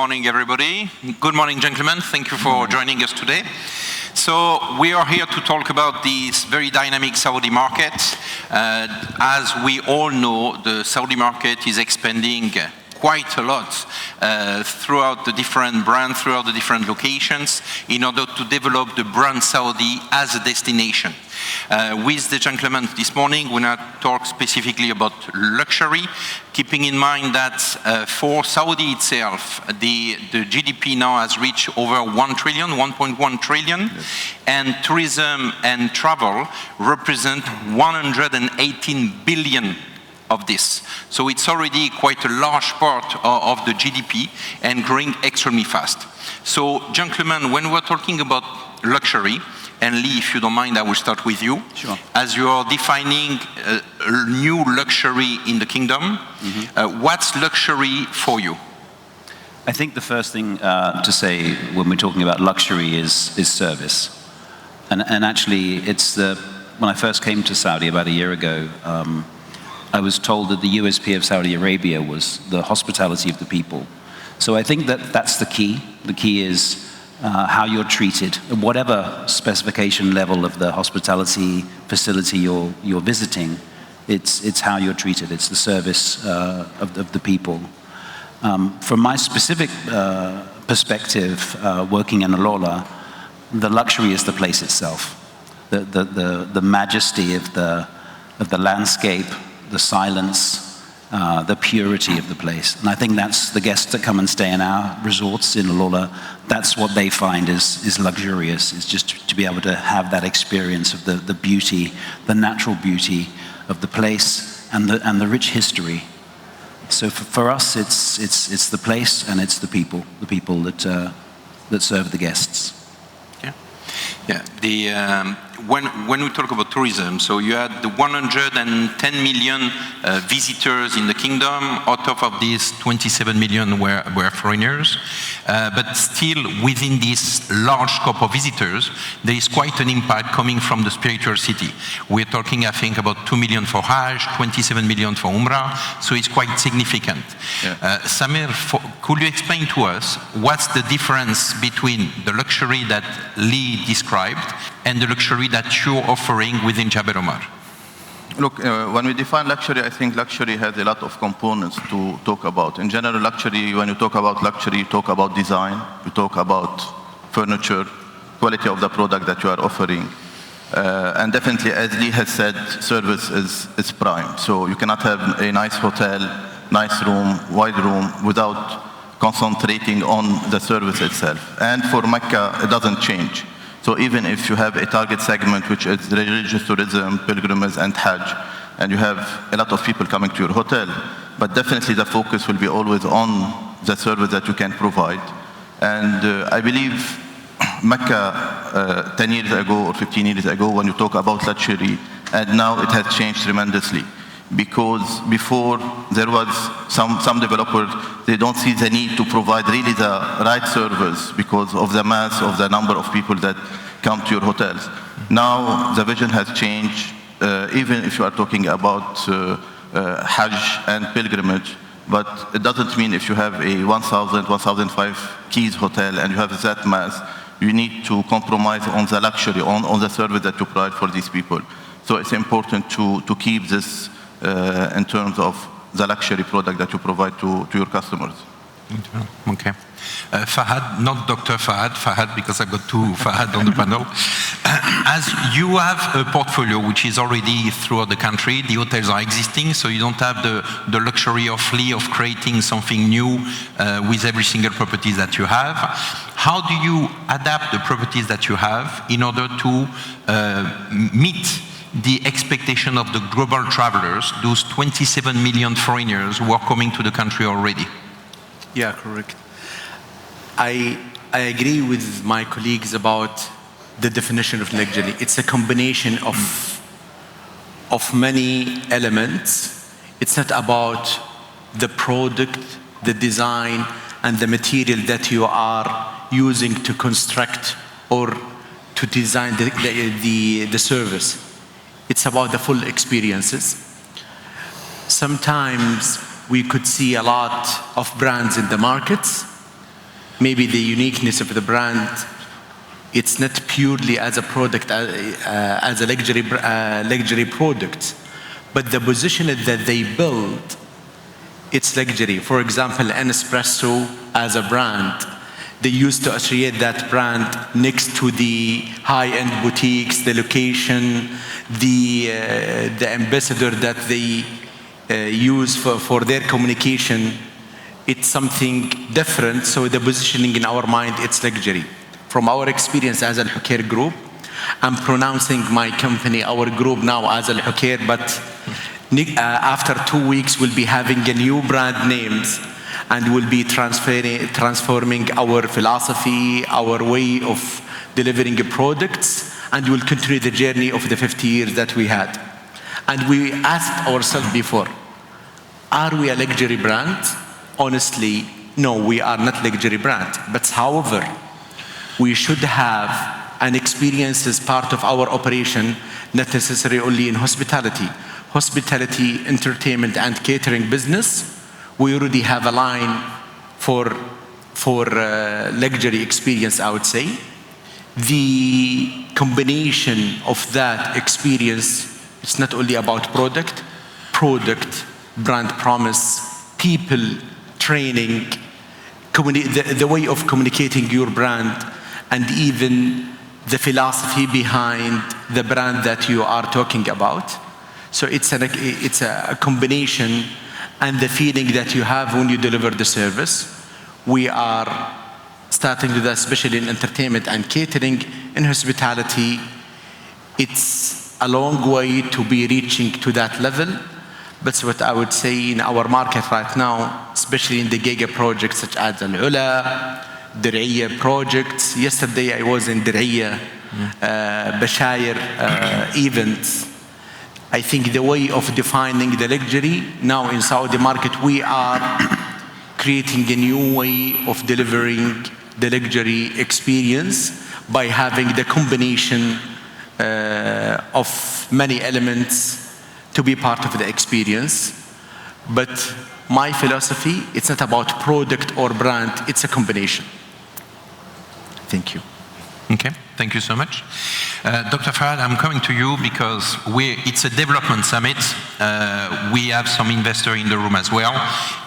morning, everybody. Good morning, gentlemen. Thank you for joining us today. So we are here to talk about this very dynamic Saudi market. As we all know, the Saudi market is expanding quite a lot throughout the different brands, throughout the different locations, in order to develop the brand Saudi as a destination. With the gentlemen this morning, we're going to talk specifically about luxury, keeping in mind that for Saudi itself, the GDP now has reached over 1 trillion, 1.1 trillion, yes. And tourism and travel represent 118 billion of this. So it's already quite a large part of the GDP and growing extremely fast. So gentlemen, when we're talking about luxury, and Lee, if you don't mind, I will start with you. Sure. As you are defining a new luxury in the kingdom, what's luxury for you? I think the first thing to say when we're talking about luxury is service. And actually, when I first came to Saudi about a year ago, I was told that the USP of Saudi Arabia was the hospitality of the people. So I think that that's the key. The key is how you're treated, whatever specification level of the hospitality facility you're visiting, it's how you're treated. It's the service of the people. From my specific perspective, working in AlUla, the luxury is the place itself, the majesty of the landscape, the silence, the purity of the place. And I think that's the guests that come and stay in our resorts in AlUla, that's what they find is luxurious, is just to be able to have that experience of the beauty, the natural beauty of the place and the rich history. So for us, it's the place and it's the people that serve the guests. Yeah. When we talk about tourism, so you had the 110 million visitors in the kingdom. Out of these, 27 million were foreigners. But still, within this large scope of visitors, there is quite an impact coming from the spiritual city. We're talking, I think, about 2 million for Hajj, 27 million for Umrah, so it's quite significant. Yeah. Samir, could you explain to us what's the difference between the luxury that Lee described and the luxury that you're offering within Jabal Omar? Look, when we define luxury, I think luxury has a lot of components to talk about. In general, luxury, when you talk about luxury, you talk about design, you talk about furniture, quality of the product that you are offering. And definitely, as Lee has said, service is prime. So you cannot have a nice hotel, nice room, wide room, without concentrating on the service itself. And for Mecca, it doesn't change. So even if you have a target segment, which is religious tourism, pilgrimage, and Hajj, and you have a lot of people coming to your hotel, but definitely the focus will be always on the service that you can provide. And I believe Mecca 10 years ago or 15 years ago, when you talk about luxury, and now it has changed tremendously. Because before there was some developers, they don't see the need to provide really the right service because of the mass of the number of people that come to your hotels. Now the vision has changed, even if you are talking about Hajj and pilgrimage, but it doesn't mean if you have a 1,000, 1,005 keys hotel and you have that mass, you need to compromise on the luxury, on the service that you provide for these people. So it's important to keep this in terms of the luxury product that you provide to your customers. Okay. Fahad, not Dr. Fahad, because I've got two Fahad on the panel. As you have a portfolio which is already throughout the country, the hotels are existing, so you don't have the luxury of Lee of creating something new with every single property that you have. How do you adapt the properties that you have in order to meet the expectation of the global travelers, those 27 million foreigners who are coming to the country already? Yeah, correct. I agree with my colleagues about the definition of luxury. It's a combination of many elements. It's not about the product, the design, and the material that you are using to construct or to design the service. It's about the full experiences. Sometimes we could see a lot of brands in the markets, maybe the uniqueness of the brand, it's not purely as a product, as a luxury product, but the position that they build, it's luxury. For example, Nespresso as a brand, they used to associate that brand next to the high-end boutiques, the location, the ambassador that they use for their communication. It's something different, so the positioning in our mind, it's luxury. From our experience as Alhokair Group, I'm pronouncing my company, our group now as Alhokair, but after 2 weeks we'll be having a new brand names, and we'll be transforming our philosophy, our way of delivering products, and we'll continue the journey of the 50 years that we had. And we asked ourselves before, are we a luxury brand? Honestly, no, we are not luxury brand. But however, we should have an experience as part of our operation, not necessarily only in hospitality. Hospitality, entertainment, and catering business, we already have a line for luxury experience, I would say. The combination of that experience, it's not only about product, brand promise, people, training, the way of communicating your brand, and even the philosophy behind the brand that you are talking about. So it's a combination, and the feeling that you have when you deliver the service. We are starting with that, especially in entertainment and catering. In hospitality, it's a long way to be reaching to that level. But what I would say in our market right now, especially in the giga projects such as AlUla, Diriyah projects. Yesterday I was in Diriyah, Bashair events. I think the way of defining the luxury now in Saudi market, we are creating a new way of delivering the luxury experience by having the combination of many elements to be part of the experience. But my philosophy, it's not about product or brand, it's a combination. Thank you. Okay, thank you so much. Dr. Fahad, I'm coming to you because it's a development summit. We have some investors in the room as well,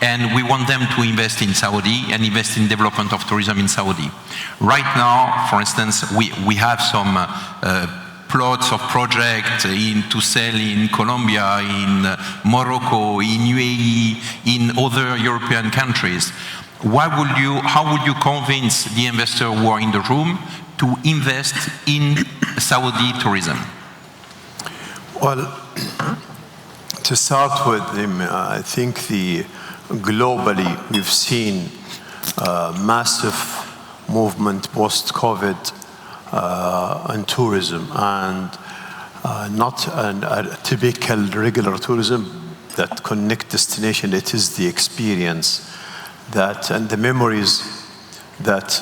and we want them to invest in Saudi and invest in development of tourism in Saudi. Right now, for instance, we have some plots of projects to sell in Colombia, in Morocco, in UAE, in other European countries. How would you convince the investors who are in the room to invest in Saudi tourism? Well, to start with, I think globally we've seen massive movement post-COVID in tourism, and not a typical regular tourism that connect destination. It is the experience and the memories that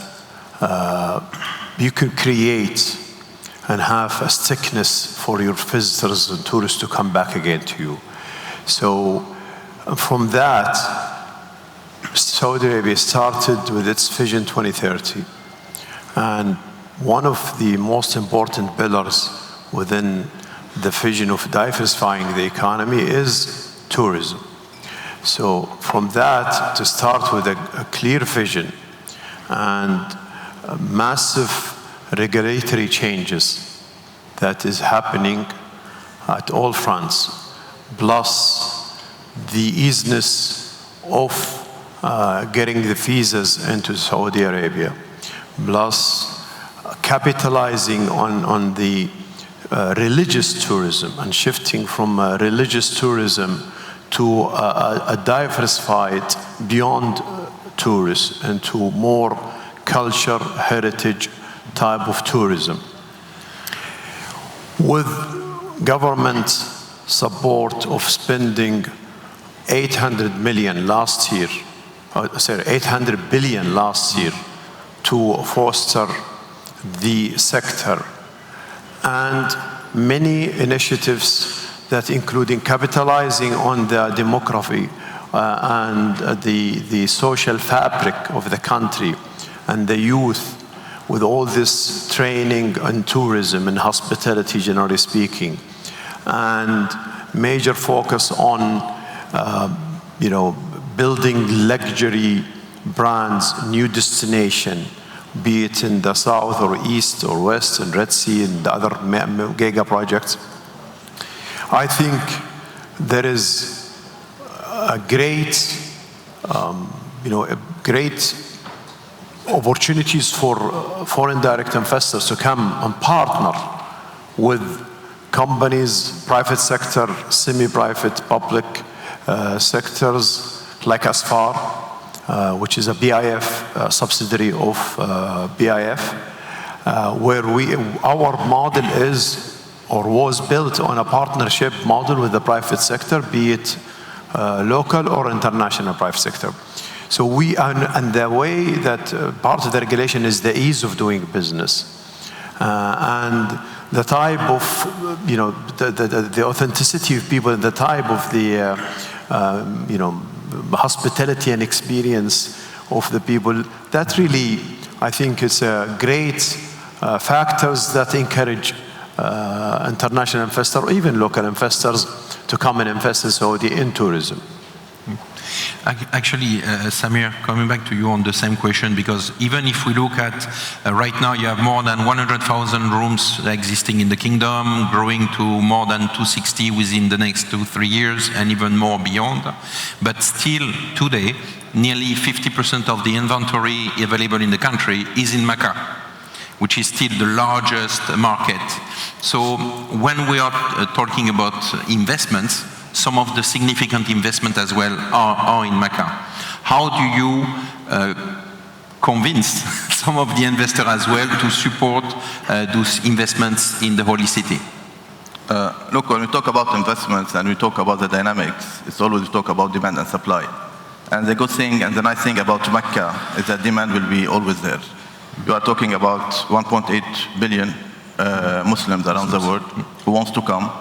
you can create and have a stickiness for your visitors and tourists to come back again to you. So from that, Saudi Arabia started with its Vision 2030. And one of the most important pillars within the vision of diversifying the economy is tourism. So from that, to start with a clear vision and massive regulatory changes that is happening at all fronts, plus the easiness of getting the visas into Saudi Arabia, plus capitalizing on the religious tourism and shifting from religious tourism to a diversified beyond tourists into more culture, heritage type of tourism. With government support of spending 800 million last year, 800 billion last year to foster the sector, and many initiatives that including capitalizing on the demography and the social fabric of the country, and the youth, with all this training and tourism and hospitality, generally speaking, and major focus on, building luxury brands, new destination, be it in the south or east or west and Red Sea and the other mega projects. I think there is a great, great opportunities for foreign direct investors to come and partner with companies, private sector, semi-private, public sectors like ASFAR, which is a BIF subsidiary of BIF, where our model is or was built on a partnership model with the private sector, be it local or international private sector. So and the way that part of the regulation is the ease of doing business and the type of, the authenticity of people and the type of the, hospitality and experience of the people. That really, I think, is a great factors that encourage international investors or even local investors to come and invest in Saudi in tourism. Actually, Samir, coming back to you on the same question, because even if we look at right now, you have more than 100,000 rooms existing in the kingdom, growing to more than 260 within the next 2-3 years, and even more beyond. But still, today, nearly 50% of the inventory available in the country is in Mecca, which is still the largest market. So when we are talking about investments, some of the significant investment as well are in Mecca. How do you convince some of the investors as well to support those investments in the Holy City? Look, when we talk about investments and we talk about the dynamics, it's always we talk about demand and supply. And the good thing and the nice thing about Mecca is that demand will be always there. You are talking about 1.8 billion Muslims around the world who wants to come,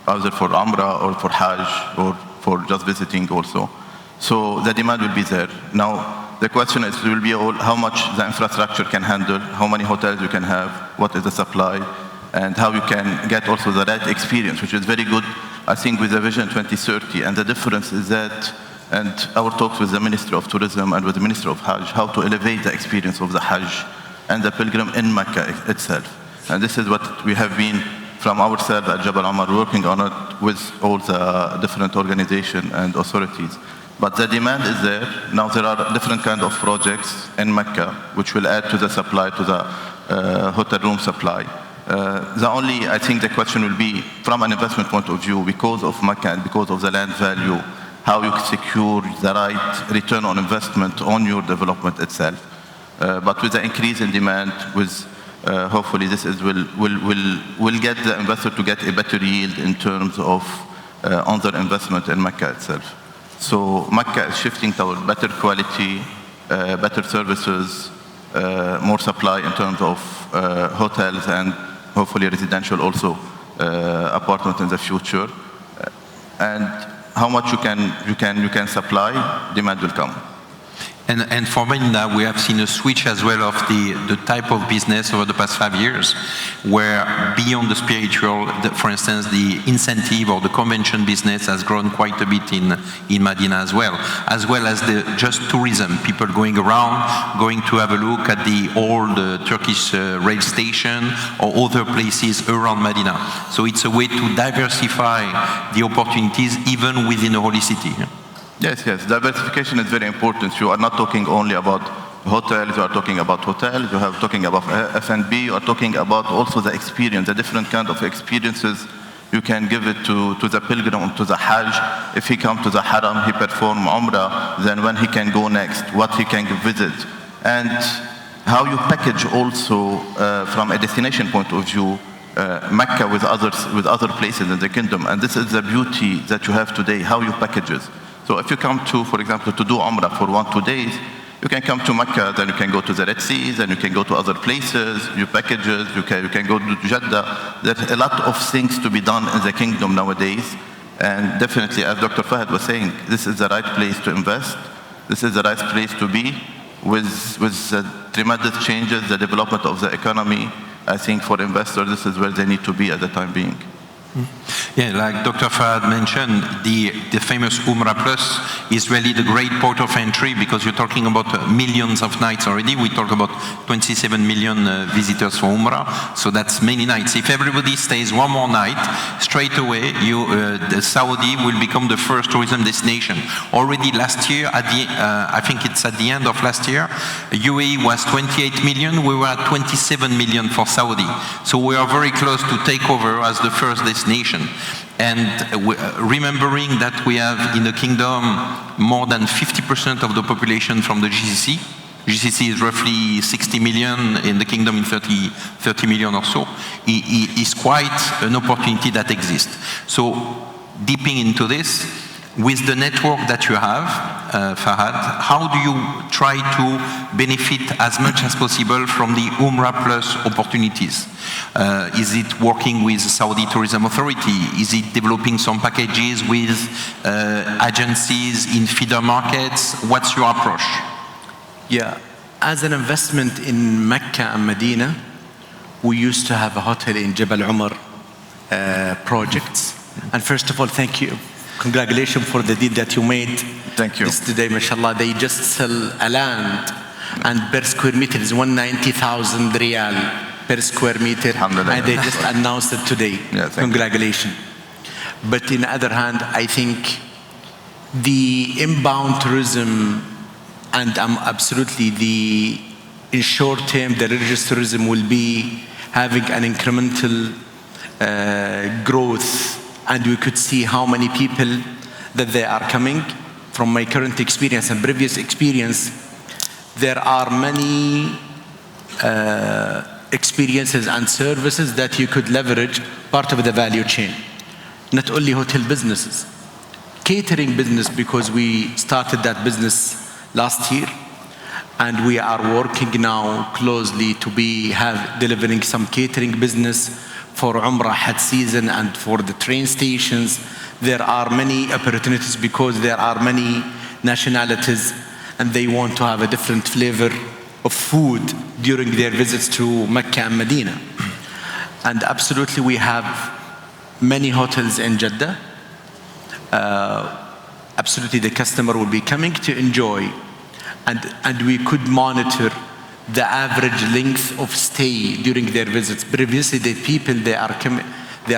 either for Umrah or for Hajj or for just visiting also. So the demand will be there. Now, the question is, will be how much the infrastructure can handle, how many hotels you can have, what is the supply, and how you can get also the right experience, which is very good, I think, with the Vision 2030. And the difference is that, and our talks with the Ministry of Tourism and with the Ministry of Hajj, how to elevate the experience of the Hajj and the pilgrim in Mecca itself. And this is what we have been from ourselves at Jabal Omar working on it with all the different organizations and authorities. But the demand is there. Now there are different kinds of projects in Mecca which will add to the supply, to the hotel room supply. I think the question will be, from an investment point of view, because of Mecca and because of the land value, how you secure the right return on investment on your development itself. But with the increase in demand, with hopefully this will get the investor to get a better yield in terms of on their investment in Mecca itself. So Mecca is shifting toward better quality, better services, more supply in terms of hotels and hopefully residential also apartment in the future. And how much you can supply, demand will come. And for Medina, we have seen a switch as well of the type of business over the past 5 years, where beyond the spiritual, for instance, the incentive or the convention business has grown quite a bit in Medina as well as the just tourism, people going around, going to have a look at the old Turkish rail station or other places around Medina. So it's a way to diversify the opportunities even within the Holy City. Yes, diversification is very important. You are not talking only about hotels, you are talking about hotels, you are talking about F&B, you are talking about also the experience, the different kind of experiences you can give it to the pilgrim, to the Hajj. If he comes to the Haram, he perform Umrah, then when he can go next, what he can visit. And how you package also from a destination point of view, Mecca with other places in the kingdom. And this is the beauty that you have today, how you package it. So if you come to, for example, to do Umrah for 1-2 days, you can come to Mecca, then you can go to the Red Sea, then you can go to other places, you package it, you can go to Jeddah. There's a lot of things to be done in the kingdom nowadays. And definitely, as Dr. Fahad was saying, this is the right place to invest. This is the right place to be. with the tremendous changes, the development of the economy, I think for investors, this is where they need to be at the time being. Yeah, like Dr. Fahad mentioned, the famous Umrah Plus is really the great port of entry because you're talking about millions of nights already. We talk about 27 million visitors for Umrah, so that's many nights. If everybody stays one more night, straight away, Saudi will become the first tourism destination. Already last year, I think it's at the end of last year, UAE was 28 million, we were at 27 million for Saudi. So we are very close to take over as the first destination. And remembering that we have in the kingdom more than 50% of the population from the GCC. GCC is roughly 60 million, in the kingdom in 30 million or so. Is quite an opportunity that exists. So dipping into this, with the network that you have, Fahad, how do you try to benefit as much as possible from the Umrah Plus opportunities? Is it working with Saudi Tourism Authority? Is it developing some packages with agencies in feeder markets? What's your approach? Yeah, as an investment in Mecca and Medina, we used to have a hotel in Jabal Omar projects. And first of all, thank you. Congratulations for the deal that you made. Thank you. This today, mashallah, they just sell a land and per square meter is 190,000 riyal per square meter. And they just announced it today. Yeah, congratulations. But in the other hand, I think the inbound tourism and absolutely in short term, the religious tourism will be having an incremental growth. And we could see how many people that they are coming. From my current experience and previous experience, there are many experiences and services that you could leverage part of the value chain. Not only hotel businesses, catering business, because we started that business last year, and we are working now closely to delivering some catering business for Umrah Hajj season and for the train stations. There are many opportunities because there are many nationalities and they want to have a different flavor of food during their visits to Mecca and Medina. And absolutely we have many hotels in Jeddah. Absolutely the customer will be coming to enjoy, and we could monitor the average length of stay during their visits. Previously, the people they are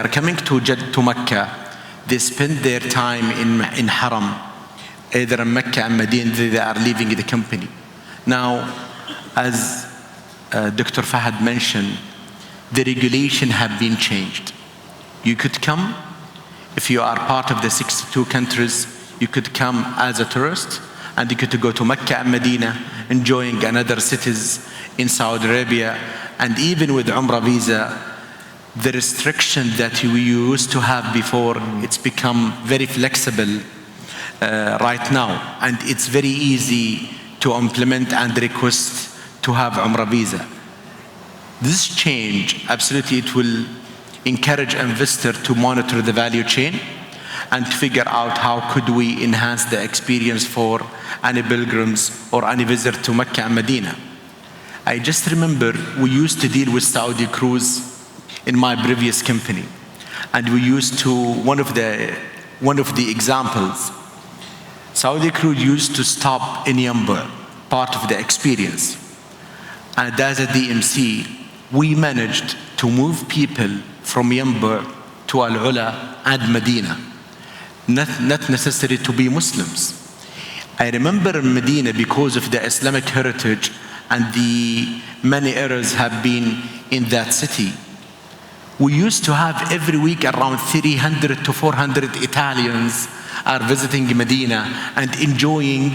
coming to Mecca. They spend their time in Haram, either in Mecca and Medina. They are leaving the company. Now, as Dr. Fahad mentioned, the regulation have been changed. You could come if you are part of the 62 countries. You could come as a tourist, and you could go to Mecca and Medina, enjoying another cities in Saudi Arabia. And even with Umrah visa, the restriction that we used to have before, it's become very flexible right now. And it's very easy to implement and request to have Umrah visa. This change, absolutely, it will encourage investors to monitor the value chain and to figure out how could we enhance the experience for any pilgrims or any visitor to Mecca and Medina. I just remember we used to deal with Saudi Cruise in my previous company, and we used to, one of the examples, Saudi Cruise used to stop in Yamba, part of the experience. And as a DMC, we managed to move people from Yamba to AlUla and Medina. Not necessary to be Muslims. I remember in Medina, because of the Islamic heritage and the many errors have been in that city, we used to have every week around 300 to 400 Italians are visiting Medina and enjoying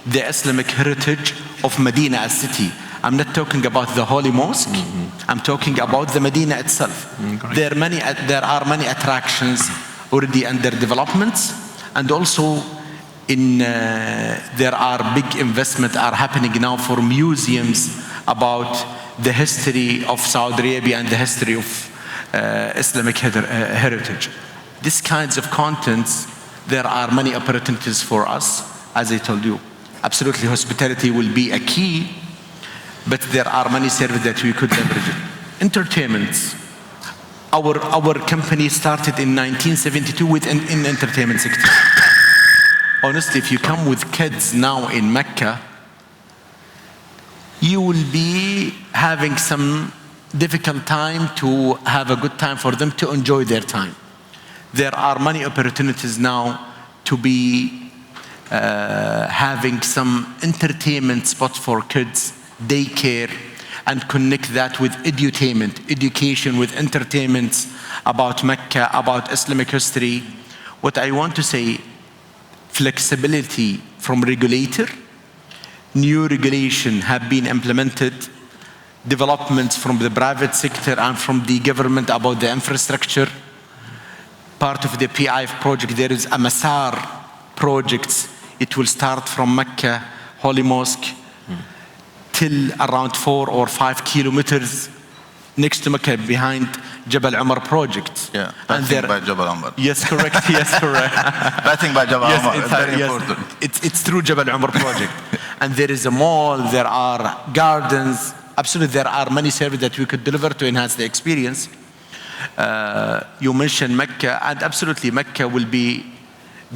the Islamic heritage of Medina as city. I'm not talking about the Holy Mosque. I'm talking about the Medina itself. There are many attractions already under development, and also there are big investments are happening now for museums about the history of Saudi Arabia and the history of Islamic heritage. These kinds of contents, there are many opportunities for us, as I told you. absolutely hospitality will be a key, but there are many services that we could leverage. Entertainment. Our company started in 1972 in entertainment sector. Honestly, if you come with kids now in Mecca, you will be having some difficult time to have a good time for them to enjoy their time. There are many opportunities now to be having some entertainment spots for kids, daycare, and connect that with edutainment, education with entertainment about Mecca, about Islamic history. What I want to say, flexibility from regulator, new regulation have been implemented, developments from the private sector and from the government about the infrastructure. Part of the PIF project, there is a Masar project. It will start from Mecca, Holy Mosque, till around 4 or 5 kilometers next to Mecca, behind Jabal Omar project. Yeah, passing by Jabal Omar. Yes, correct. Yes, correct. Passing by Jabal Omar, it's very important. It's through Jabal Omar project. And there is a mall, there are gardens. Absolutely, there are many services that we could deliver to enhance the experience. You mentioned Mecca, and absolutely Mecca will be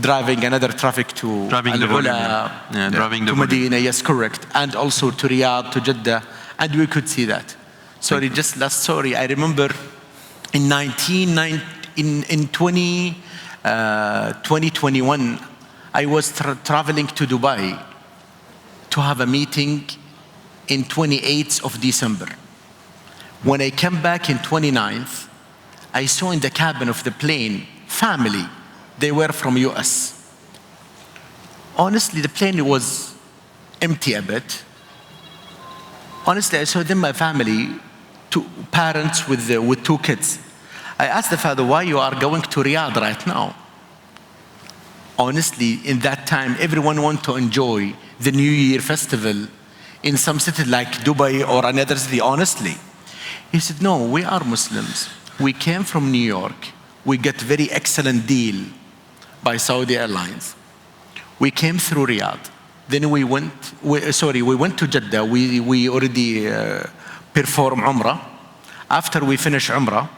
driving another traffic to AlUla, driving to the Medina, yes, correct, and also to Riyadh, to Jeddah, and we could see that. Sorry, just last story. I remember in 2021, I was traveling to Dubai to have a meeting in 28th of December. When I came back in 29th, I saw in the cabin of the plane, family. They were from US. Honestly, the plane was empty a bit. Honestly, I saw them, my family, two parents with 2 kids. I asked the father, why you are going to Riyadh right now? Honestly, in that time, everyone want to enjoy the New Year festival in some city like Dubai or another city, honestly. He said, no, we are Muslims. We came from New York. We get very excellent deal by Saudi Airlines. We came through Riyadh. Then we went to Jeddah. We already performed Umrah. After we finished Umrah,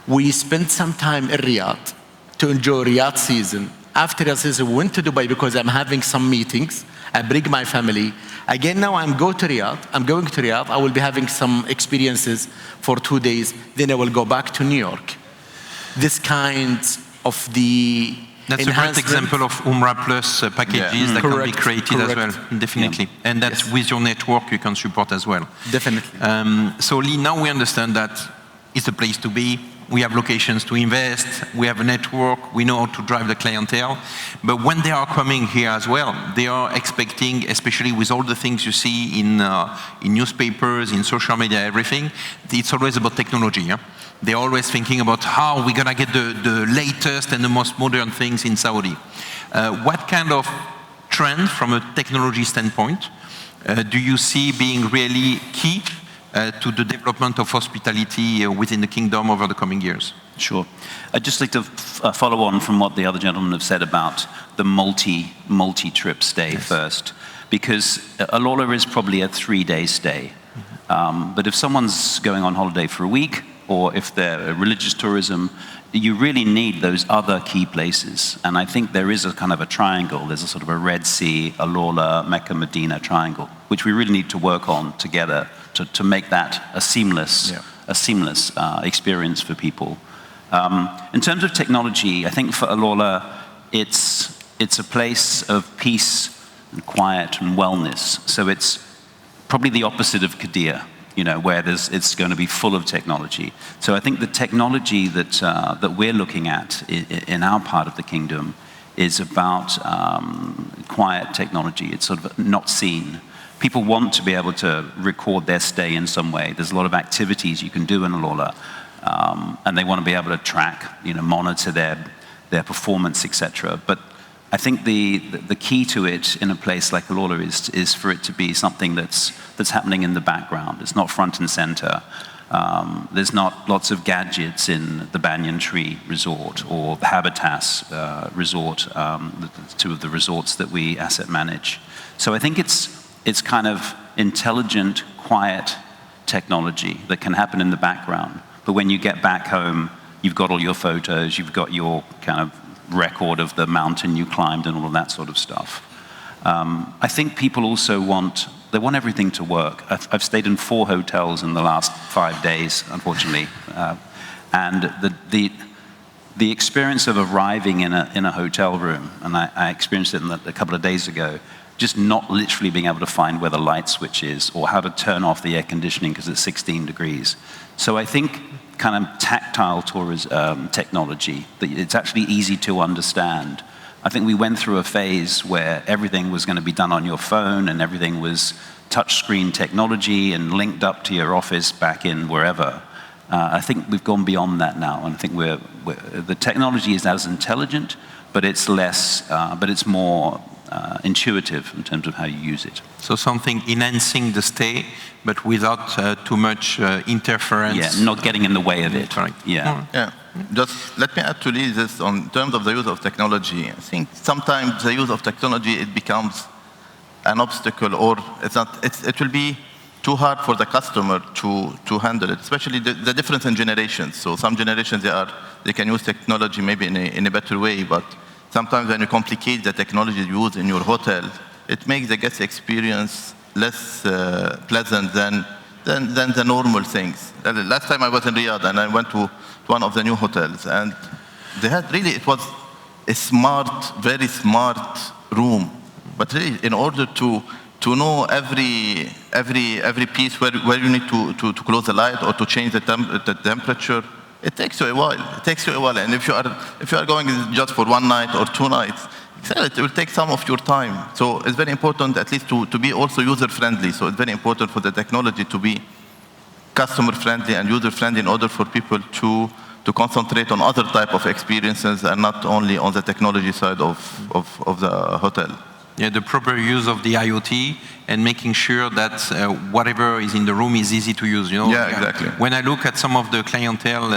we spent some time in Riyadh to enjoy Riyadh season. After Riyadh season, we went to Dubai because I'm having some meetings. I bring my family. Again, now I'm going to Riyadh. I will be having some experiences for 2 days. Then I will go back to New York. This kind of the That's a great example of Umrah Plus packages that can be created as well, definitely. Yeah. And that's with your network you can support as well. Definitely. So Lee, now we understand that it's a place to be. We have locations to invest. We have a network. We know how to drive the clientele. But when they are coming here as well, they are expecting, especially with all the things you see in newspapers, in social media, everything, it's always about technology. Yeah? They're always thinking about how we're going to get the latest and the most modern things in Saudi. What kind of trend from a technology standpoint do you see being really key to the development of hospitality within the kingdom over the coming years? Sure. I'd just like to follow on from what the other gentlemen have said about the multi-trip stay first, because AlUla is probably a 3-day stay. But if someone's going on holiday for a week, or if they're religious tourism, you really need those other key places. And I think there is a kind of a triangle. There's a sort of a Red Sea, AlUla, Mecca, Medina triangle, which we really need to work on together to make that a seamless experience for people. In terms of technology, I think for AlUla, it's a place of peace and quiet and wellness. So it's probably the opposite of Qadיר, where it's going to be full of technology. So I think the technology that we're looking at in our part of the kingdom is about quiet technology. It's sort of not seen. People want to be able to record their stay in some way. There's a lot of activities you can do in AlUla, and they want to be able to track, monitor their performance, etc. But I think the key to it in a place like AlUla is for it to be something that's happening in the background. It's not front and center. There's not lots of gadgets in the Banyan Tree Resort or the Habitas Resort, two of the resorts that we asset manage. So I think it's kind of intelligent, quiet technology that can happen in the background. But when you get back home, you've got all your photos, you've got your kind of record of the mountain you climbed and all of that sort of stuff. I think people also want everything to work. I've stayed in 4 hotels in the last 5 days, unfortunately. And the experience of arriving in a hotel room, and I experienced it a couple of days ago, just not literally being able to find where the light switch is or how to turn off the air conditioning because it's 16 degrees. So I think kind of tactile tourism technology, that it's actually easy to understand. I think we went through a phase where everything was going to be done on your phone and everything was touchscreen technology and linked up to your office back in wherever. I think we've gone beyond that now, and I think the technology is as intelligent, but it's more intuitive in terms of how you use it. So something enhancing the stay, but without too much interference. Yeah, not getting in the way of it. Right. Yeah. Yeah. Just let me add to this on terms of the use of technology. I think sometimes the use of technology, it becomes an obstacle, or it will be too hard for the customer to handle it, especially the difference in generations. So some generations, they can use technology maybe in a better way, but sometimes when you complicate the technology used in your hotel, it makes the guest experience less pleasant than the normal things. Last time I was in Riyadh and I went to one of the new hotels, and they had it was a very smart room. But really, in order to know every piece where you need to close the light or to change the temperature, it takes you a while. And if you are going just for 1 night or 2 nights, it will take some of your time. So it's very important, at least to be also user-friendly. So it's very important for the technology to be customer-friendly and user-friendly in order for people to concentrate on other type of experiences and not only on the technology side of the hotel. Yeah, the proper use of the IoT and making sure that whatever is in the room is easy to use. Yeah, exactly. When I look at some of the clientele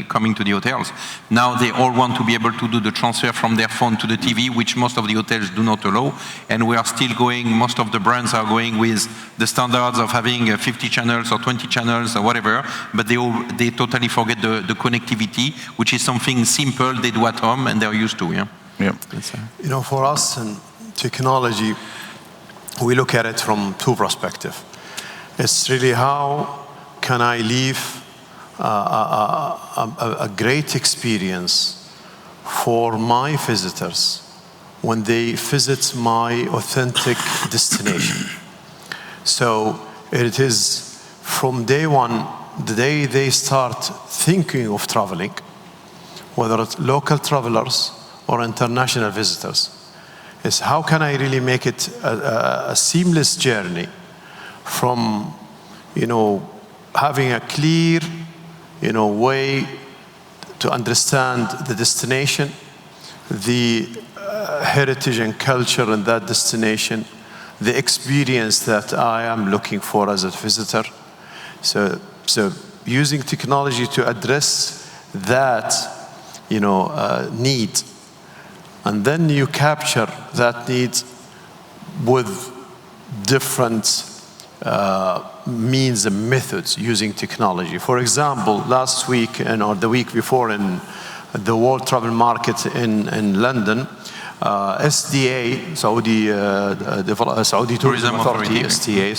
coming to the hotels, now they all want to be able to do the transfer from their phone to the TV, which most of the hotels do not allow. And we are still most of the brands are going with the standards of having 50 channels or 20 channels or whatever, but they totally forget the connectivity, which is something simple they do at home and they're used to. Yeah. For us and technology, we look at it from 2 perspectives. It's really how can I leave a great experience for my visitors when they visit my authentic destination. So it is from day one, the day they start thinking of traveling, whether it's local travelers or international visitors, is how can I really make it a seamless journey from, having a clear, way to understand the destination, the heritage and culture in that destination, the experience that I am looking for as a visitor. So using technology to address that, need. And then you capture that need with different means and methods using technology. For example, last week or the week before in the World Travel Market in London, SDA, Saudi Tourism Authority, STA,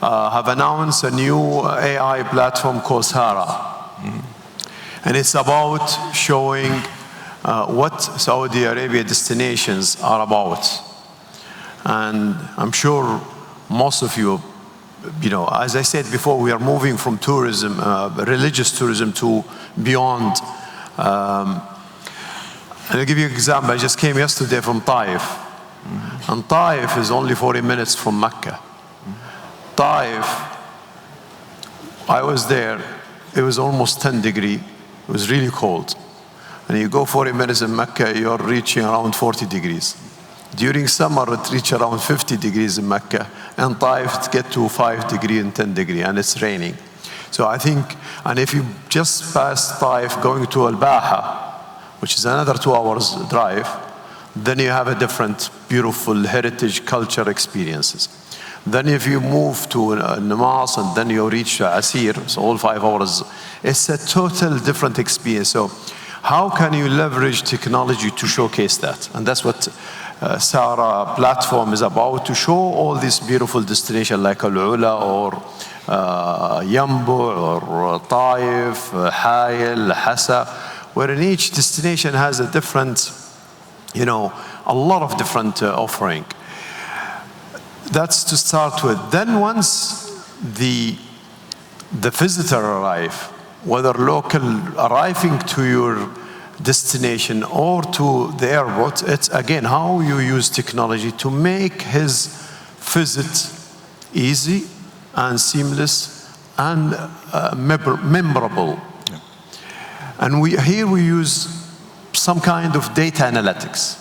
have announced a new AI platform called Sara. And it's about showing what Saudi Arabia destinations are about. And I'm sure most of you, as I said before, we are moving from tourism, religious tourism, to beyond. And I'll give you an example. I just came yesterday from Taif. And Taif is only 40 minutes from Mecca. Taif, I was there, it was almost 10 degrees. It was really cold. And you go 40 minutes in Mecca, you're reaching around 40 degrees. During summer, it reaches around 50 degrees in Mecca. And Taif, it gets to 5 degrees and 10 degrees, and it's raining. So I think, and if you just pass by going to Al-Baha, which is another 2 hours drive, then you have a different, beautiful heritage culture experiences. Then if you move to Namas and then you reach Asir, so all 5 hours, it's a total different experience. So how can you leverage technology to showcase that? And that's what Sabra platform is about, to show all these beautiful destinations like AlUla or Yambu or Taif, Hayel, Hassa, where in each destination has a different, a lot of different offering. That's to start with. Then once the visitor arrive, whether local arriving to your destination or to the airport, it's again how you use technology to make his visit easy and seamless and memorable. Yeah. And here we use some kind of data analytics.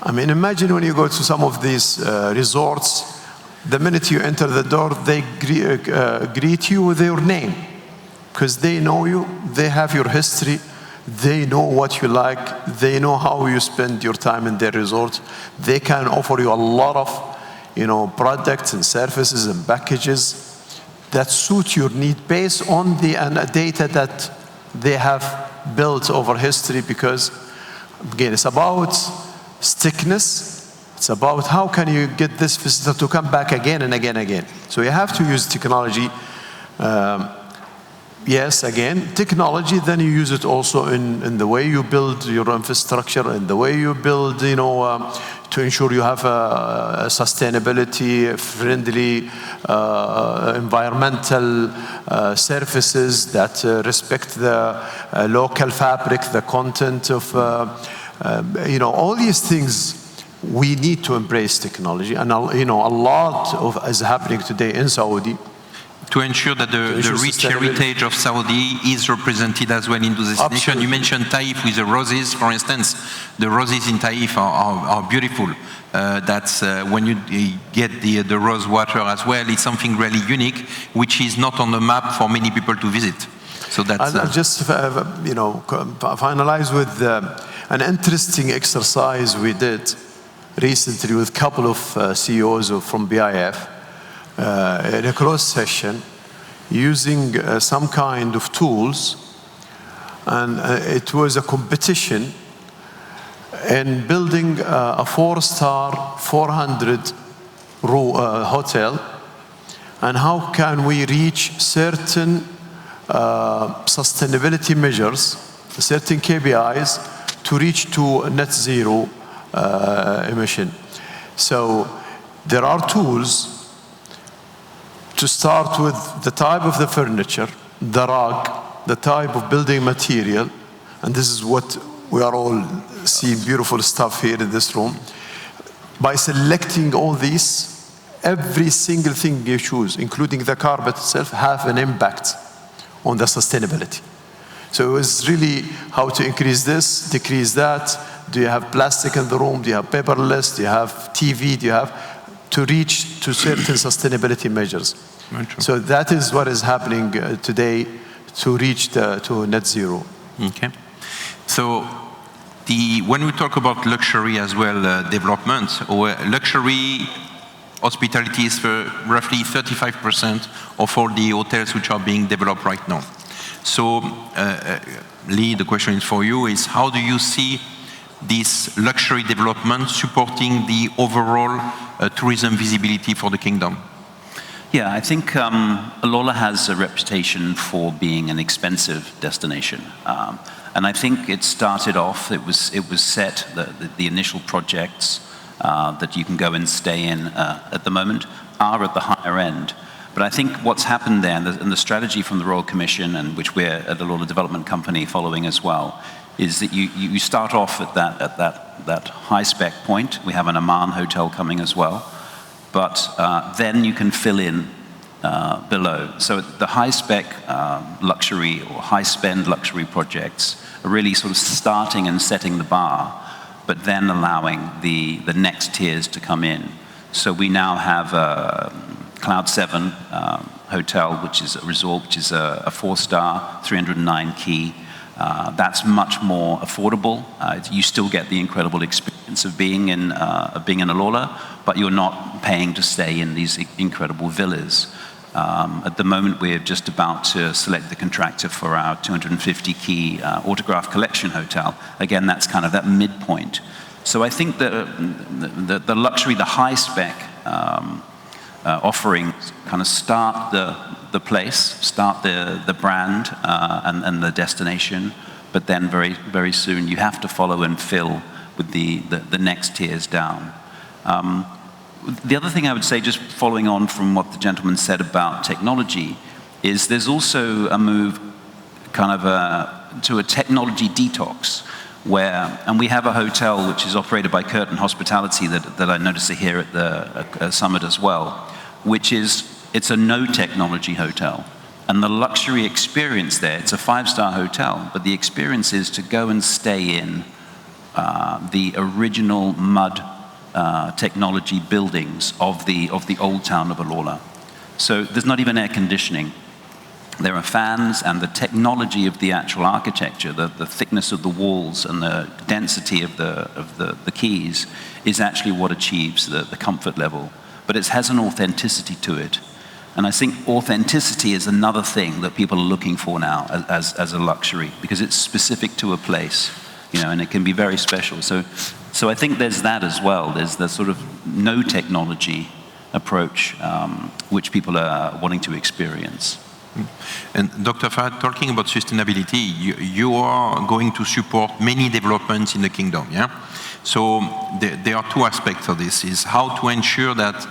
I mean, imagine when you go to some of these resorts, the minute you enter the door, they greet you with your name, because they know you, they have your history, they know what you like, they know how you spend your time in their resort. They can offer you a lot of, products and services and packages that suit your need based on the data that they have built over history. Because again, it's about stickiness. It's about how can you get this visitor to come back again and again and again. So you have to use technology. Yes, again, technology, then you use it also in the way you build your infrastructure, in the way you build, to ensure you have a sustainability, friendly, environmental services that respect the local fabric, the content of, all these things. We need to embrace technology, and a lot is happening today in Saudi to ensure that the rich heritage of Saudi is represented as well in the destination. Absolutely. You mentioned Taif with the roses, for instance. The roses in Taif are beautiful. That's when you get the rose water as well, it's something really unique, which is not on the map for many people to visit. So that's... I'll just finalize with an interesting exercise we did recently with a couple of CEOs from BIF. In a closed session, using some kind of tools, and it was a competition in building a 4-star, 400 hotel, and how can we reach certain sustainability measures, certain KPIs, to reach to net zero emission. So there are tools to start with the type of the furniture, the rug, the type of building material, and this is what we are all seeing beautiful stuff here in this room. By selecting all these, every single thing you choose, including the carpet itself, have an impact on the sustainability. So it was really how to increase this, decrease that. Do you have plastic in the room? Do you have paperless? Do you have TV? Do you have to reach to certain sustainability measures? So that is what is happening today to reach to net zero. Okay. So when we talk about luxury as well, development, or luxury hospitality is for roughly 35% of all the hotels which are being developed right now. So Lee, the question is for you, is how do you see this luxury development supporting the overall tourism visibility for the kingdom? Yeah, I think AlUla has a reputation for being an expensive destination. And I think it started off, it was set, the initial projects that you can go and stay in at the moment are at the higher end. But I think what's happened there, and the strategy from the Royal Commission, and which we're at AlUla Development Company following as well, is that you start off at that high spec point. We have an Amman hotel coming as well. But then you can fill in below. So the high-spec luxury or high-spend luxury projects are really sort of starting and setting the bar, but then allowing the next tiers to come in. So we now have Cloud 7 hotel, which is a resort, which is a 4-star, 309 key. That's much more affordable. You still get the incredible experience of being in AlUla, but you're not paying to stay in these incredible villas. At the moment, we're just about to select the contractor for our 250-key autograph collection hotel. Again, that's kind of that midpoint. So I think the luxury, the high-spec offerings kind of start the place, start the brand and the destination, but then very, very soon you have to follow and fill with the next tiers down. The other thing I would say, just following on from what the gentleman said about technology, is there's also a move kind of to a technology detox, and we have a hotel which is operated by Carlton Hospitality that I noticed here at the summit as well, which it's a no technology hotel. And the luxury experience there, it's a 5-star hotel, but the experience is to go and stay in the original mud technology buildings of the old town of AlUla. So there's not even air conditioning. There are fans, and the technology of the actual architecture, the thickness of the walls and the density of the keys is actually what achieves the comfort level. But it has an authenticity to it. And I think authenticity is another thing that people are looking for now as a luxury, because it's specific to a place, and it can be very special. So I think there's that as well. There's the sort of no technology approach, which people are wanting to experience. And Dr. Fahad, talking about sustainability, you are going to support many developments in the kingdom, yeah? So there are two aspects of this, is how to ensure that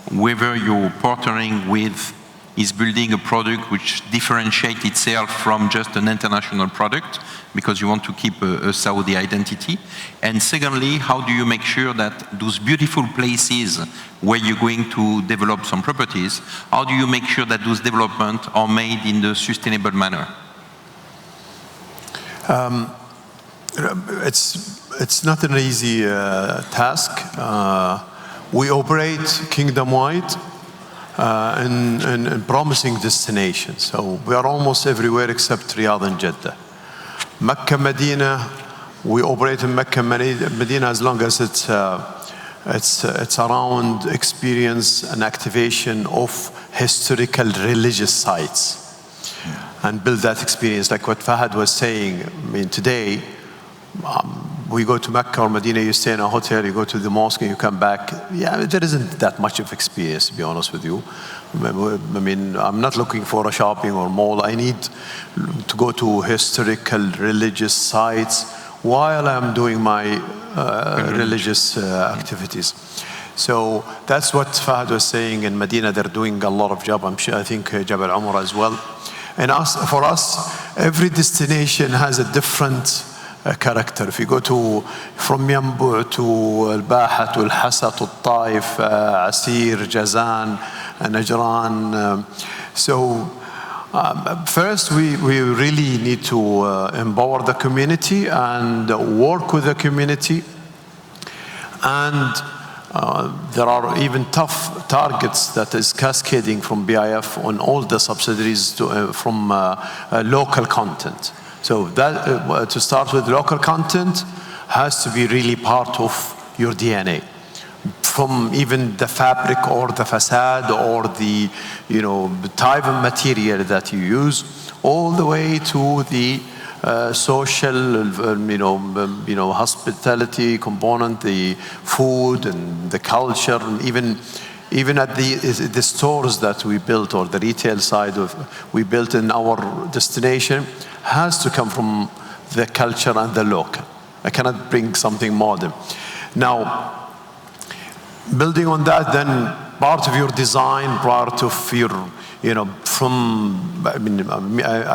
whoever you're partnering with is building a product which differentiates itself from just an international product, because you want to keep a Saudi identity. And secondly, how do you make sure that those beautiful places where you're going to develop some properties, how do you make sure that those developments are made in the sustainable manner? It's not an easy task. We operate kingdom-wide in promising destinations. So we are almost everywhere except Riyadh and Jeddah. Mecca, Medina, we operate in Mecca, Medina as long as it's around experience and activation of historical religious sites, and build that experience. Like what Fahad was saying, I mean, today, we go to Mecca or Medina, you stay in a hotel, you go to the mosque, and you come back. Yeah, there isn't that much of experience, to be honest with you. I mean, I'm not looking for a shopping or mall. I need to go to historical religious sites while I'm doing my religious activities. So that's what Fahad was saying. In Medina, they're doing a lot of job. I think Jabal Omar as well. And for us, every destination has a different character. If you go from Yanbu to Al-Baha to Al-Hasa to Taif, Asir, Jazan, Najran. So first we really need to empower the community and work with the community. And there are even tough targets that is cascading from BIF on all the subsidiaries from local content. So that, to start with, local content has to be really part of your DNA. From even the fabric or the facade or the type of material that you use, all the way to the social, hospitality component, the food and the culture, and even at the stores that we built, or the retail side we built in our destination, has to come from the culture and the local. I cannot bring something modern. Now, building on that, then part of your design, part of your, I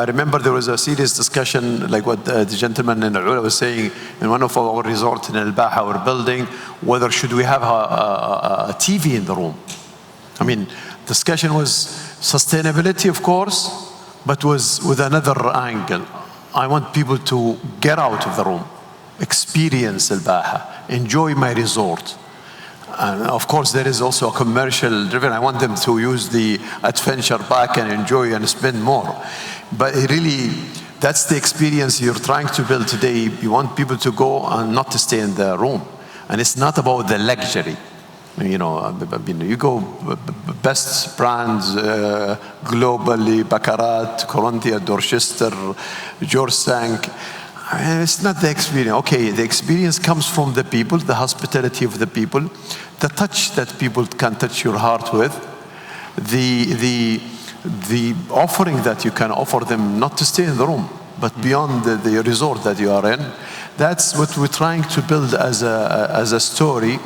remember there was a serious discussion, like what the gentleman in AlUla was saying, in one of our resorts in Al-Baha, our building, whether should we have a TV in the room. I mean, discussion was sustainability, of course, but was with another angle. I want people to get out of the room, experience Al-Baha, enjoy my resort. And of course, there is also a commercial driven. I want them to use the adventure park and enjoy and spend more. But really, that's the experience you're trying to build today. You want people to go and not to stay in the room. And it's not about the luxury. You know, you go best brands globally, Baccarat, Corinthia, Dorchester, George Sank. It's not the experience. Okay, the experience comes from the people, the hospitality of the people, the touch that people can touch your heart with, the offering that you can offer them, not to stay in the room, but beyond the resort that you are in. That's what we're trying to build as a story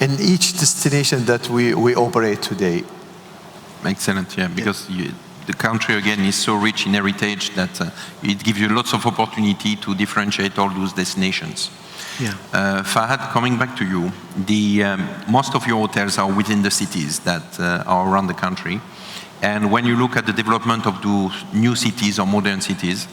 in each destination that we operate today. Excellent, yeah, because the country again is so rich in heritage that it gives you lots of opportunity to differentiate all those destinations. Yeah. Fahad, coming back to you, most of your hotels are within the cities that are around the country. And when you look at the development of those new cities or modern cities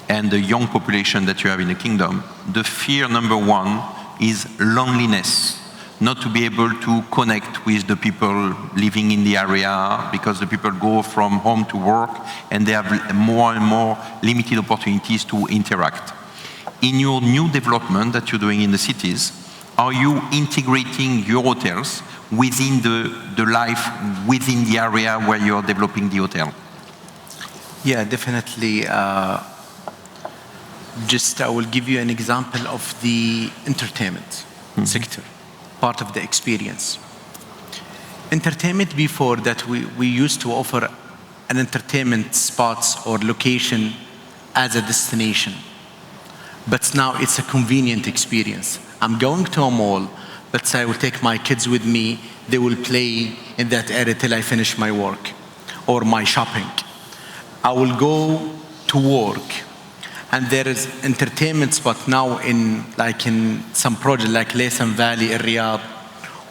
and the young population that you have in the kingdom, the fear number one is loneliness. Not to be able to connect with the people living in the area because the people go from home to work and they have more and more limited opportunities to interact. In your new development that you're doing in the cities, are you integrating your hotels within the life within the area where you're developing the hotel? Yeah, definitely. I will give you an example of the entertainment sector. Part of the experience. Entertainment before that we used to offer an entertainment spots or location as a destination. But now it's a convenient experience. I'm going to a mall, let's say I will take my kids with me, they will play in that area till I finish my work or my shopping. I will go to work. And there is entertainment spot now in some project like Laysan Valley in Riyadh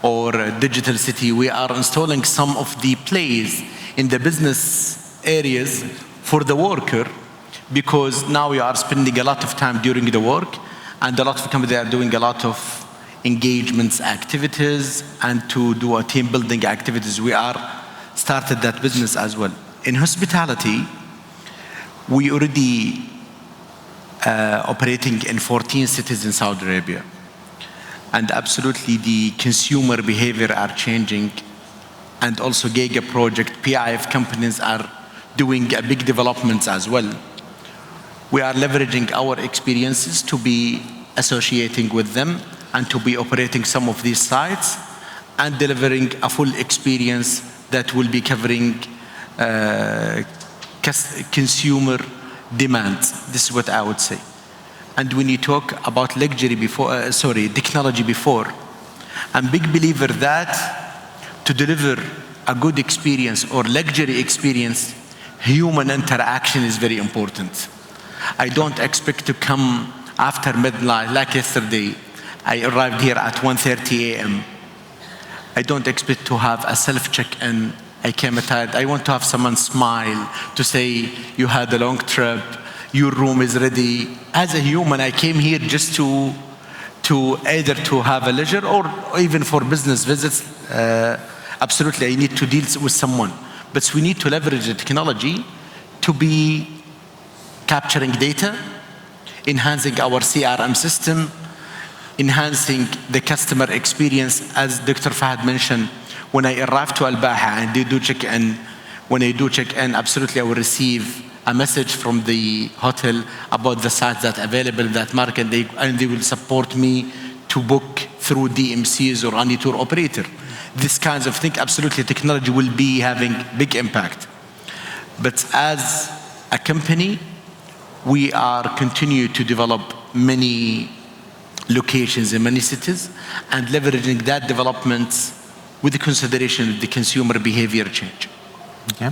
or Digital City. We are installing some of the plays in the business areas for the worker because now we are spending a lot of time during the work and a lot of companies are doing a lot of engagements, activities, and to do a team building activities. We are started that business as well. In hospitality, we already operating in 14 cities in Saudi Arabia. And absolutely the consumer behavior are changing and also Giga project, PIF companies are doing a big developments as well. We are leveraging our experiences to be associating with them and to be operating some of these sites and delivering a full experience that will be covering consumer demands. This is what I would say. And when you talk about luxury before, technology before, I'm a big believer that to deliver a good experience or luxury experience, human interaction is very important. I don't expect to come after midnight, like yesterday. I arrived here at 1:30 a.m. I don't expect to have a self-check-in. I came tired. I want to have someone smile to say, you had a long trip, your room is ready. As a human, I came here just to either to have a leisure or even for business visits. Absolutely, I need to deal with someone. But we need to leverage the technology to be capturing data, enhancing our CRM system, enhancing the customer experience. As Dr. Fahad mentioned, when I arrive to Al-Baha and they do check-in, when I do check-in, absolutely I will receive a message from the hotel about the sites that are available in that market, and they will support me to book through DMCs or any tour operator. This kinds of thing, absolutely technology will be having big impact. But as a company, we are continue to develop many locations in many cities and leveraging that development with the consideration of the consumer behavior change. Okay.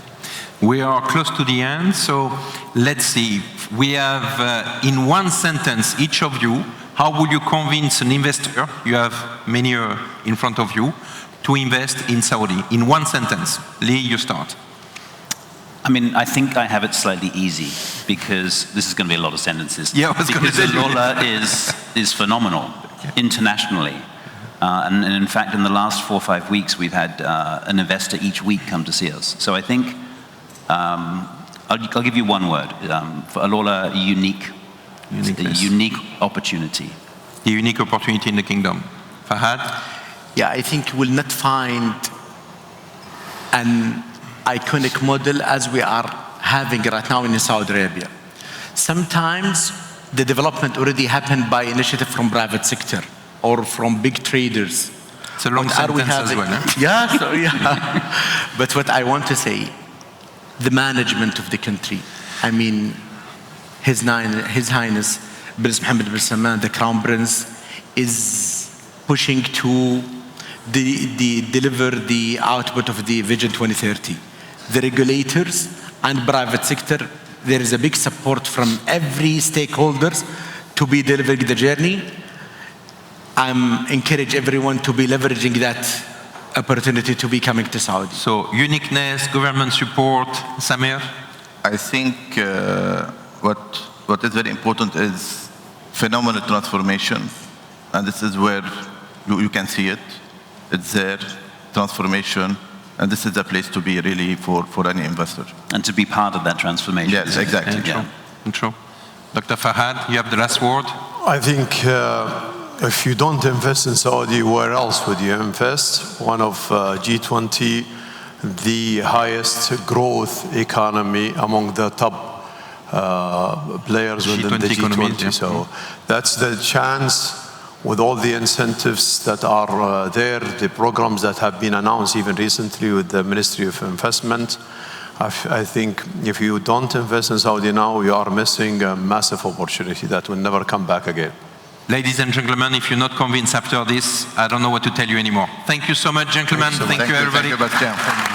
We are close to the end, so let's see. We have, in one sentence, each of you, how would you convince an investor, you have many in front of you, to invest in Saudi? In one sentence. Lee, you start. I mean, I think I have it slightly easy because this is going to be a lot of sentences. Yeah, I was going to say AlUla is phenomenal internationally. And in fact, in the last 4 or 5 weeks, we've had an investor each week come to see us. So I think, I'll give you one word. For AlUla, unique. It's a unique opportunity. The unique opportunity in the kingdom. Fahad? Yeah, I think we'll not find an iconic model as we are having right now in Saudi Arabia. Sometimes the development already happened by initiative from private sector or from big traders. It's a long sentence as well, eh? Yeah, so, yeah. But what I want to say, the management of the country, I mean, His Highness Prince Mohammed bin Salman, the Crown Prince, is pushing to deliver the output of the Vision 2030. The regulators and private sector, there is a big support from every stakeholders to be delivering the journey. I'm encourage everyone to be leveraging that opportunity to be coming to Saudi. So uniqueness, government support, Samir? I think what is very important is phenomenal transformation, and this is where you can see it. It's there, transformation, and this is the place to be really for any investor. And to be part of that transformation. Yes, exactly. True. True. Dr. Fahad, you have the last word. I think if you don't invest in Saudi, where else would you invest? One of G20, the highest growth economy among the top players within the G20. Yeah. So that's the chance with all the incentives that are there, the programs that have been announced even recently with the Ministry of Investment. I think if you don't invest in Saudi now, you are missing a massive opportunity that will never come back again. Ladies and gentlemen, if you're not convinced after this, I don't know what to tell you anymore. Thank you so much, gentlemen. Thank you, everybody. Thank you, Bastien.